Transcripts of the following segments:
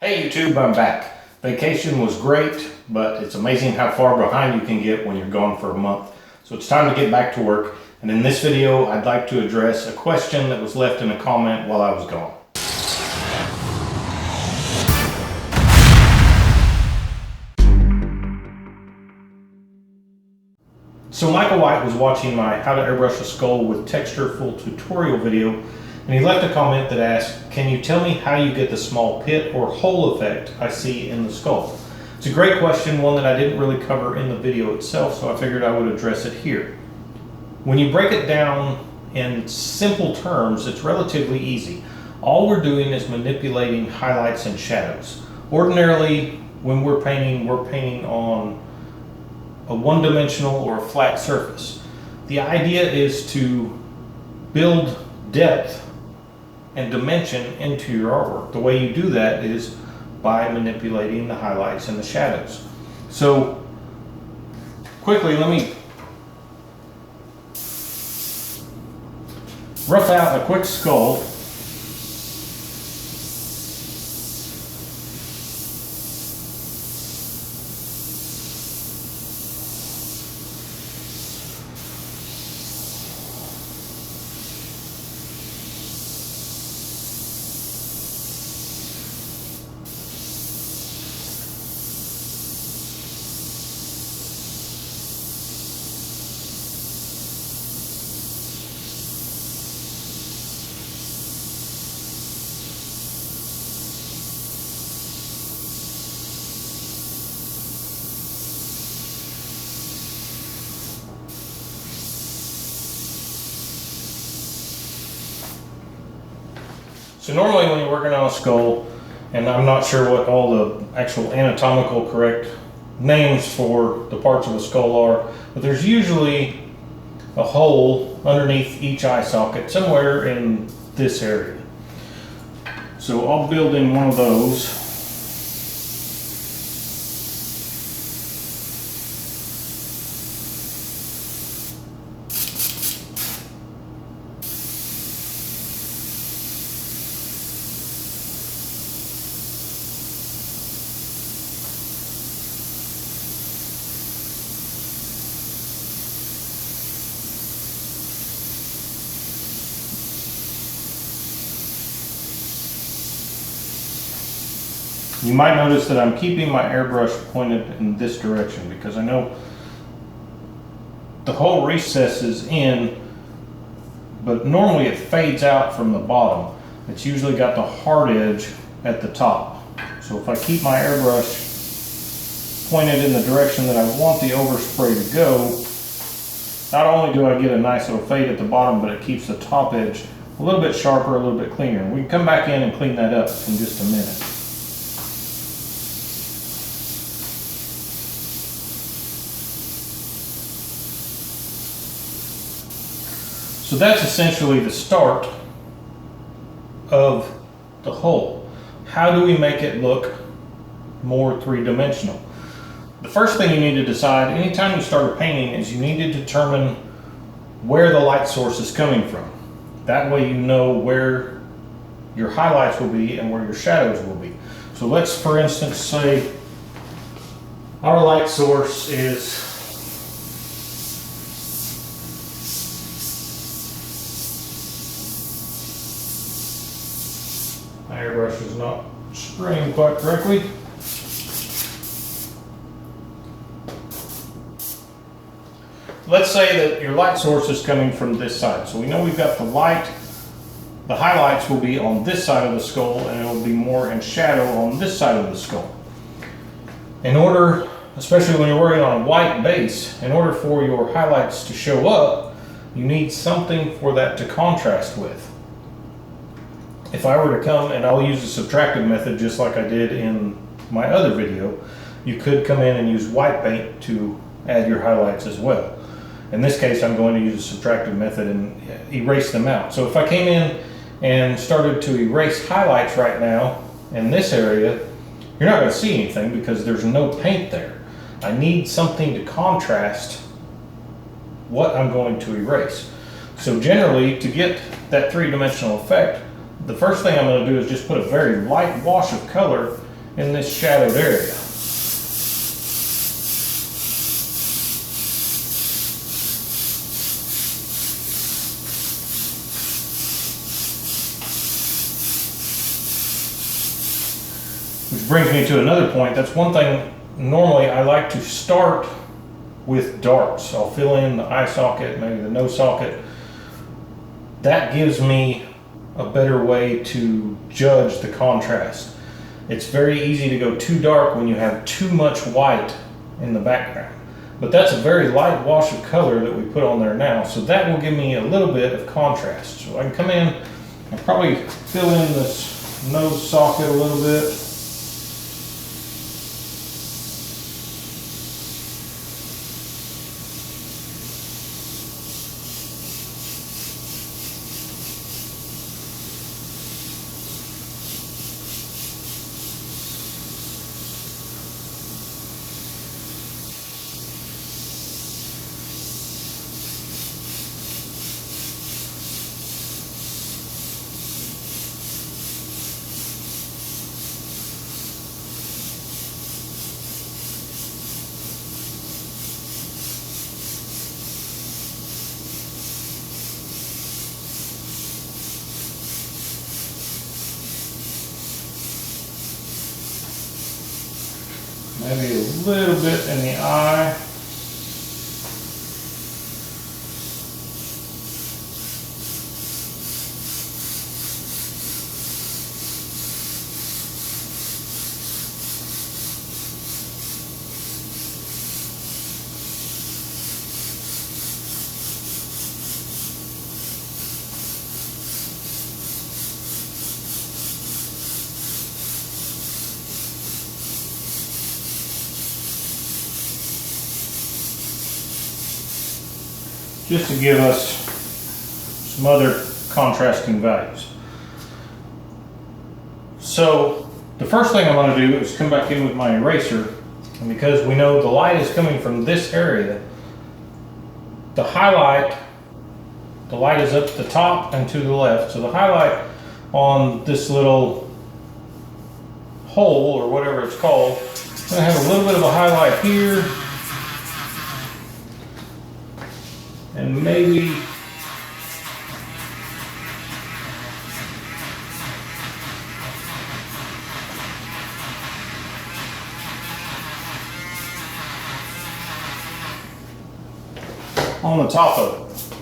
Hey YouTube, I'm back. Vacation was great, but it's amazing how far behind you can get when you're gone for a month. So it's time to get back to work. And in this video, I'd like to address a question that was left in a comment while I was gone. So Michael White was watching my How to Airbrush a Skull with Texture full tutorial video, and he left a comment that asked, can you tell me how you get the small pit or hole effect I see in the skull? It's a great question, one that I didn't really cover in the video itself, so I figured I would address it here. When you break it down in simple terms, it's relatively easy. All we're doing is manipulating highlights and shadows. Ordinarily, when we're painting on a one-dimensional or a flat surface. The idea is to build depth and dimension into your artwork. The way you do that is by manipulating the highlights and the shadows. So quickly, let me rough out a quick skull. So normally when you're working on a skull, and I'm not sure what all the actual anatomical correct names for the parts of a skull are, but there's usually a hole underneath each eye socket somewhere in this area. So I'll build in one of those. You might notice that I'm keeping my airbrush pointed in this direction because I know the hole recesses in, but normally it fades out from the bottom. It's usually got the hard edge at the top. So if I keep my airbrush pointed in the direction that I want the overspray to go, not only do I get a nice little fade at the bottom, but it keeps the top edge a little bit sharper, a little bit cleaner. We can come back in and clean that up in just a minute. So that's essentially the start of the hole. How do we make it look more three-dimensional? The first thing you need to decide anytime you start a painting is you need to determine where the light source is coming from. That way you know where your highlights will be and where your shadows will be. So let's, for instance, say our light source is my airbrush is not spraying quite correctly. Let's say that your light source is coming from this side. So we know we've got the light, the highlights will be on this side of the skull, and it will be more in shadow on this side of the skull. In order, especially when you're working on a white base, in order for your highlights to show up, you need something for that to contrast with. If I were to come, and I'll use a subtractive method just like I did in my other video, you could come in and use white paint to add your highlights as well. In this case, I'm going to use a subtractive method and erase them out. So if I came in and started to erase highlights right now in this area, you're not going to see anything because there's no paint there. I need something to contrast what I'm going to erase. So generally, to get that three-dimensional effect, the first thing I'm going to do is just put a very light wash of color in this shadowed area. Which brings me to another point. That's one thing, normally I like to start with darks. I'll fill in the eye socket, maybe the nose socket. That gives me a better way to judge the contrast. It's very easy to go too dark when you have too much white in the background. But that's a very light wash of color that we put on there now, so that will give me a little bit of contrast. So I can come in and probably fill in this nose socket a little bit. Maybe a little bit in the eye. Just to give us some other contrasting values. So the first thing I'm going to do is come back in with my eraser, and because we know the light is coming from this area, the highlight, the light is up at the top and to the left, so the highlight on this little hole, or whatever it's called, I'm going to have a little bit of a highlight here, and maybe on the top of it.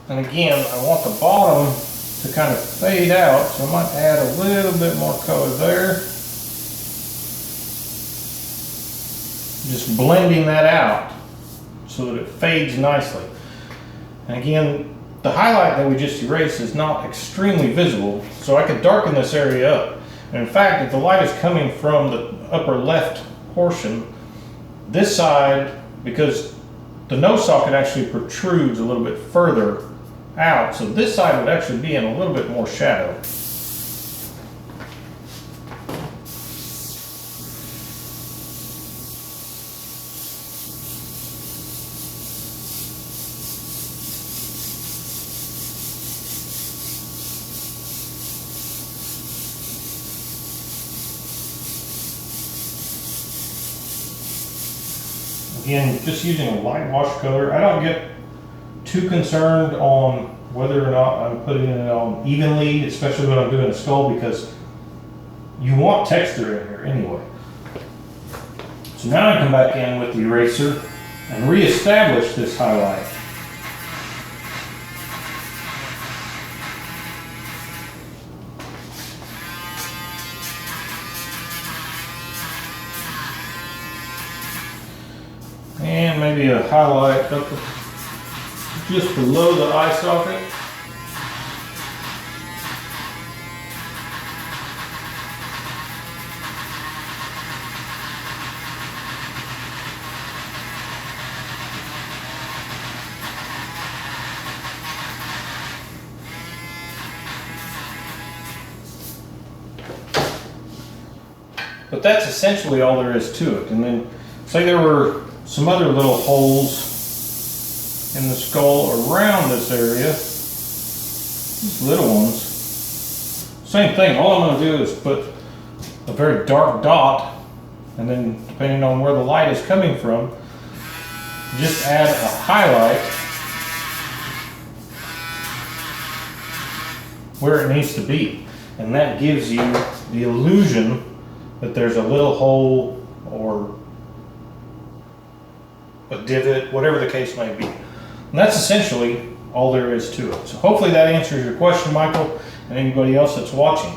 And again, I want the bottom to kind of fade out, so I might add a little bit more color there. Just blending that out so that it fades nicely. And again, the highlight that we just erased is not extremely visible, so I could darken this area up. And in fact, if the light is coming from the upper left portion, this side, because the nose socket actually protrudes a little bit further out, so this side would actually be in a little bit more shadow. Again, just using a light wash color. I don't get too concerned on whether or not I'm putting it on evenly, especially when I'm doing a skull, because you want texture in here anyway. So now I come back in with the eraser and reestablish this highlight. And maybe a highlight up just below the eye socket. But that's essentially all there is to it. And then say there were some other little holes in the skull around this area, these little ones. Same thing, all I'm gonna do is put a very dark dot, and then depending on where the light is coming from, just add a highlight where it needs to be. And that gives you the illusion that there's a little hole or a divot, whatever the case may be. And that's essentially all there is to it. So hopefully that answers your question, Michael, and anybody else that's watching.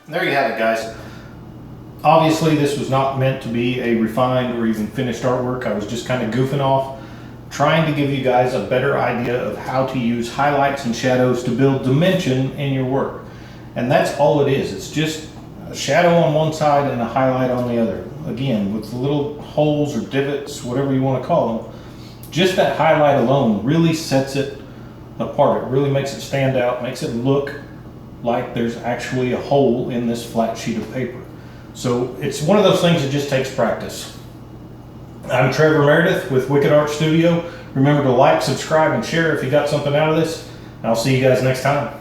There you have it, guys. Obviously, this was not meant to be a refined or even finished artwork. I was just kind of goofing off, trying to give you guys a better idea of how to use highlights and shadows to build dimension in your work. And that's all it is. It's just a shadow on one side and a highlight on the other. Again, with little holes or divots, whatever you want to call them. Just that highlight alone really sets it apart. It really makes it stand out, makes it look like there's actually a hole in this flat sheet of paper. So it's one of those things that just takes practice. I'm Trevor Meredith with Wicked Art Studio. Remember to like, subscribe, and share if you got something out of this. I'll see you guys next time.